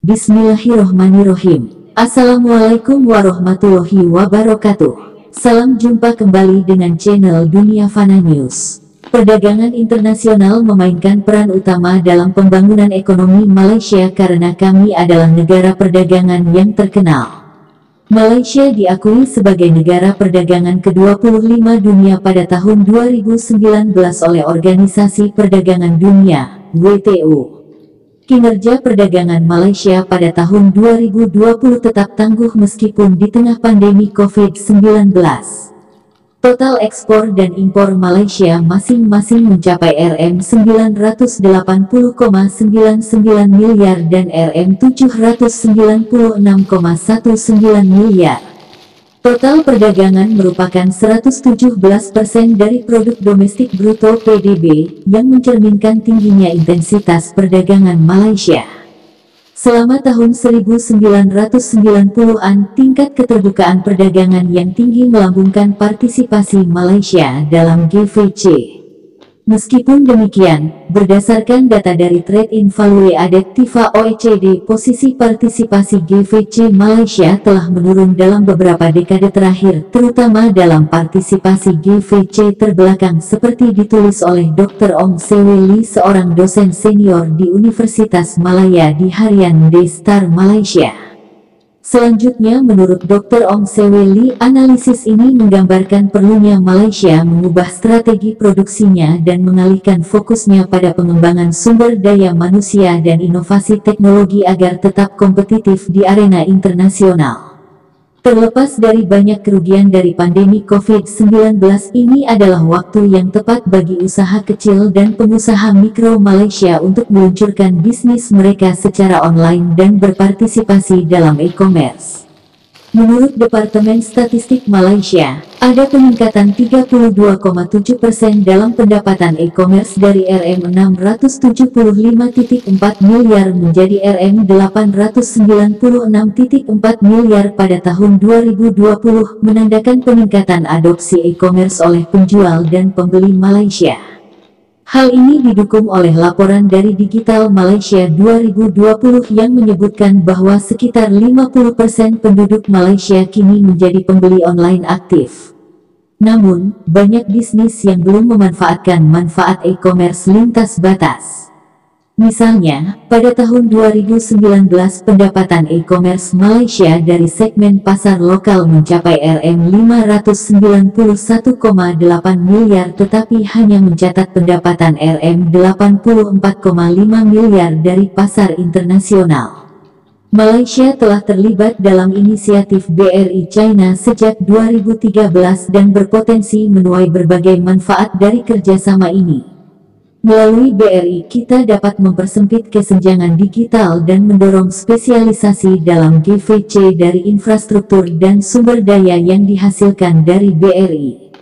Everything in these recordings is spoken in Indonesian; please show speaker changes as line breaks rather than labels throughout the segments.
Bismillahirrohmanirrohim. Assalamualaikum warahmatullahi wabarakatuh. Salam jumpa kembali dengan channel Dunia Fana News. Perdagangan internasional memainkan peran utama dalam pembangunan ekonomi Malaysia karena kami adalah negara perdagangan yang terkenal. Malaysia diakui sebagai negara perdagangan ke-25 dunia pada tahun 2019 oleh Organisasi Perdagangan Dunia, WTO. Kinerja perdagangan Malaysia pada tahun 2020 tetap tangguh meskipun di tengah pandemi COVID-19. Total ekspor dan impor Malaysia masing-masing mencapai RM980,99 miliar dan RM796,19 miliar. Total perdagangan merupakan 117% dari produk domestik bruto (PDB) yang mencerminkan tingginya intensitas perdagangan Malaysia. Selama tahun 1990-an, tingkat keterbukaan perdagangan yang tinggi melambungkan partisipasi Malaysia dalam GVC. Meskipun demikian, berdasarkan data dari Trade Evaluation Tiva OECD, posisi partisipasi GVC Malaysia telah menurun dalam beberapa dekade terakhir, terutama dalam partisipasi GVC terbelakang seperti ditulis oleh Dr. Ong Sewe Lee, seorang dosen senior di Universitas Malaya di Harian Daystar Malaysia. Selanjutnya, menurut Dr. Ong Sewe Lee, analisis ini menggambarkan perlunya Malaysia mengubah strategi produksinya dan mengalihkan fokusnya pada pengembangan sumber daya manusia dan inovasi teknologi agar tetap kompetitif di arena internasional. Terlepas dari banyak kerugian dari pandemi COVID-19, ini adalah waktu yang tepat bagi usaha kecil dan pengusaha mikro Malaysia untuk meluncurkan bisnis mereka secara online dan berpartisipasi dalam e-commerce. Menurut Departemen Statistik Malaysia, ada peningkatan 32,7% dalam pendapatan e-commerce dari RM675.4 miliar menjadi RM896.4 miliar pada tahun 2020, menandakan peningkatan adopsi e-commerce oleh penjual dan pembeli Malaysia. Hal ini didukung oleh laporan dari Digital Malaysia 2020 yang menyebutkan bahwa sekitar 50% penduduk Malaysia kini menjadi pembeli online aktif. Namun, banyak bisnis yang belum memanfaatkan manfaat e-commerce lintas batas. Misalnya, pada tahun 2019 pendapatan e-commerce Malaysia dari segmen pasar lokal mencapai RM591,8 miliar tetapi hanya mencatat pendapatan RM84,5 miliar dari pasar internasional. Malaysia telah terlibat dalam inisiatif BRI China sejak 2013 dan berpotensi menuai berbagai manfaat dari kerjasama ini. Melalui BRI, kita dapat mempersempit kesenjangan digital dan mendorong spesialisasi dalam GVC dari infrastruktur dan sumber daya yang dihasilkan dari BRI.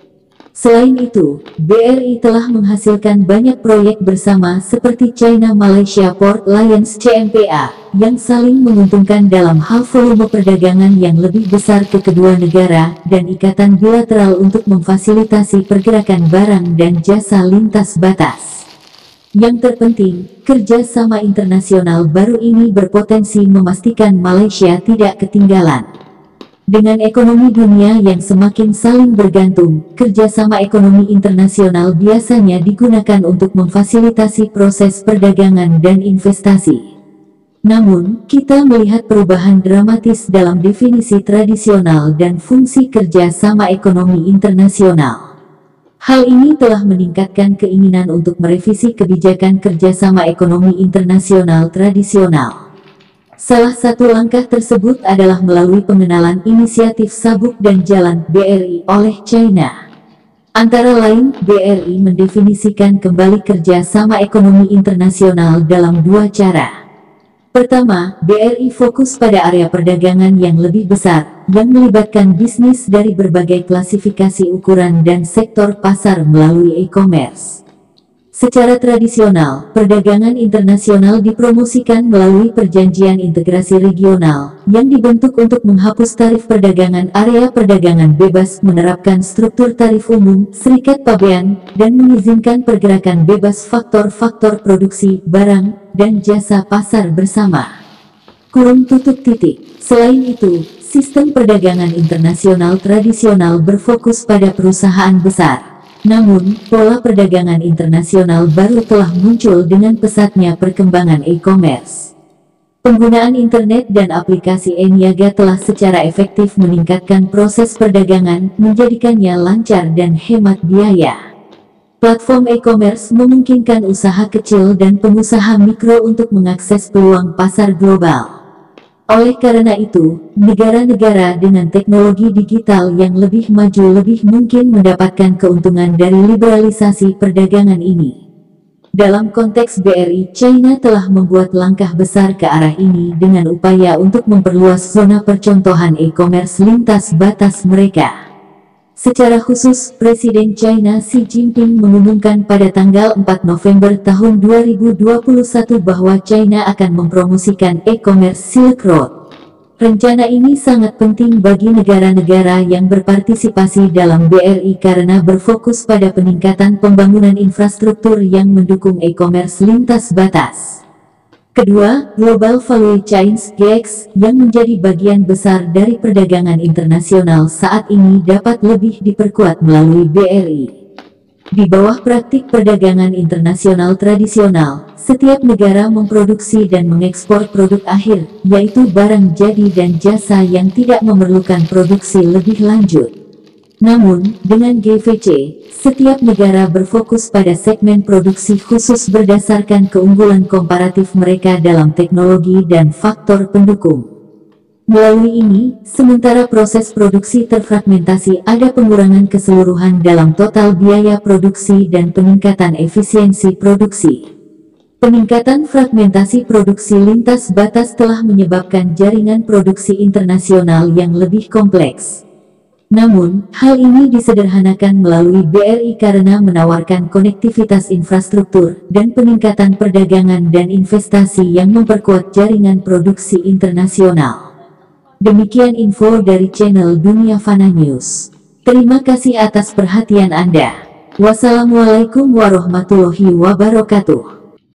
Selain itu, BRI telah menghasilkan banyak proyek bersama seperti China Malaysia Port Alliance (CMPA) yang saling menguntungkan dalam hal volume perdagangan yang lebih besar ke kedua negara dan ikatan bilateral untuk memfasilitasi pergerakan barang dan jasa lintas batas. Yang terpenting, kerjasama internasional baru ini berpotensi memastikan Malaysia tidak ketinggalan. Dengan ekonomi dunia yang semakin saling bergantung, kerjasama ekonomi internasional biasanya digunakan untuk memfasilitasi proses perdagangan dan investasi. Namun, kita melihat perubahan dramatis dalam definisi tradisional dan fungsi kerjasama ekonomi internasional. Hal ini telah meningkatkan keinginan untuk merevisi kebijakan kerjasama ekonomi internasional tradisional. Salah satu langkah tersebut adalah melalui pengenalan inisiatif Sabuk dan Jalan BRI oleh China. Antara lain, BRI mendefinisikan kembali kerjasama ekonomi internasional dalam dua cara. Pertama, BRI fokus pada area perdagangan yang lebih besar, yang melibatkan bisnis dari berbagai klasifikasi ukuran dan sektor pasar melalui e-commerce. Secara tradisional, perdagangan internasional dipromosikan melalui perjanjian integrasi regional, yang dibentuk untuk menghapus tarif perdagangan area perdagangan bebas, menerapkan struktur tarif umum, serikat pabean, dan mengizinkan pergerakan bebas faktor-faktor produksi, barang, dan jasa pasar bersama. Kurung tutup titik. Selain itu, sistem perdagangan internasional tradisional berfokus pada perusahaan besar. Namun, pola perdagangan internasional baru telah muncul dengan pesatnya perkembangan e-commerce. Penggunaan internet dan aplikasi e-niaga telah secara efektif meningkatkan proses perdagangan, menjadikannya lancar dan hemat biaya. Platform e-commerce memungkinkan usaha kecil dan pengusaha mikro untuk mengakses peluang pasar global. Oleh karena itu, negara-negara dengan teknologi digital yang lebih maju lebih mungkin mendapatkan keuntungan dari liberalisasi perdagangan ini. Dalam konteks BRI, China telah membuat langkah besar ke arah ini dengan upaya untuk memperluas zona percontohan e-commerce lintas batas mereka. Secara khusus, Presiden China Xi Jinping mengumumkan pada tanggal 4 November tahun 2021 bahwa China akan mempromosikan e-commerce Silk Road. Rencana ini sangat penting bagi negara-negara yang berpartisipasi dalam BRI karena berfokus pada peningkatan pembangunan infrastruktur yang mendukung e-commerce lintas batas. Kedua, Global Value Chains (GX) yang menjadi bagian besar dari perdagangan internasional saat ini dapat lebih diperkuat melalui BRI. Di bawah praktik perdagangan internasional tradisional, setiap negara memproduksi dan mengekspor produk akhir, yaitu barang jadi dan jasa yang tidak memerlukan produksi lebih lanjut. Namun, dengan GVC, setiap negara berfokus pada segmen produksi khusus berdasarkan keunggulan komparatif mereka dalam teknologi dan faktor pendukung. Melalui ini, sementara proses produksi terfragmentasi, ada pengurangan keseluruhan dalam total biaya produksi dan peningkatan efisiensi produksi. Peningkatan fragmentasi produksi lintas batas telah menyebabkan jaringan produksi internasional yang lebih kompleks. Namun, hal ini disederhanakan melalui BRI karena menawarkan konektivitas infrastruktur dan peningkatan perdagangan dan investasi yang memperkuat jaringan produksi internasional. Demikian info dari channel Dunia Fana News. Terima kasih atas perhatian Anda. Wassalamualaikum warahmatullahi wabarakatuh.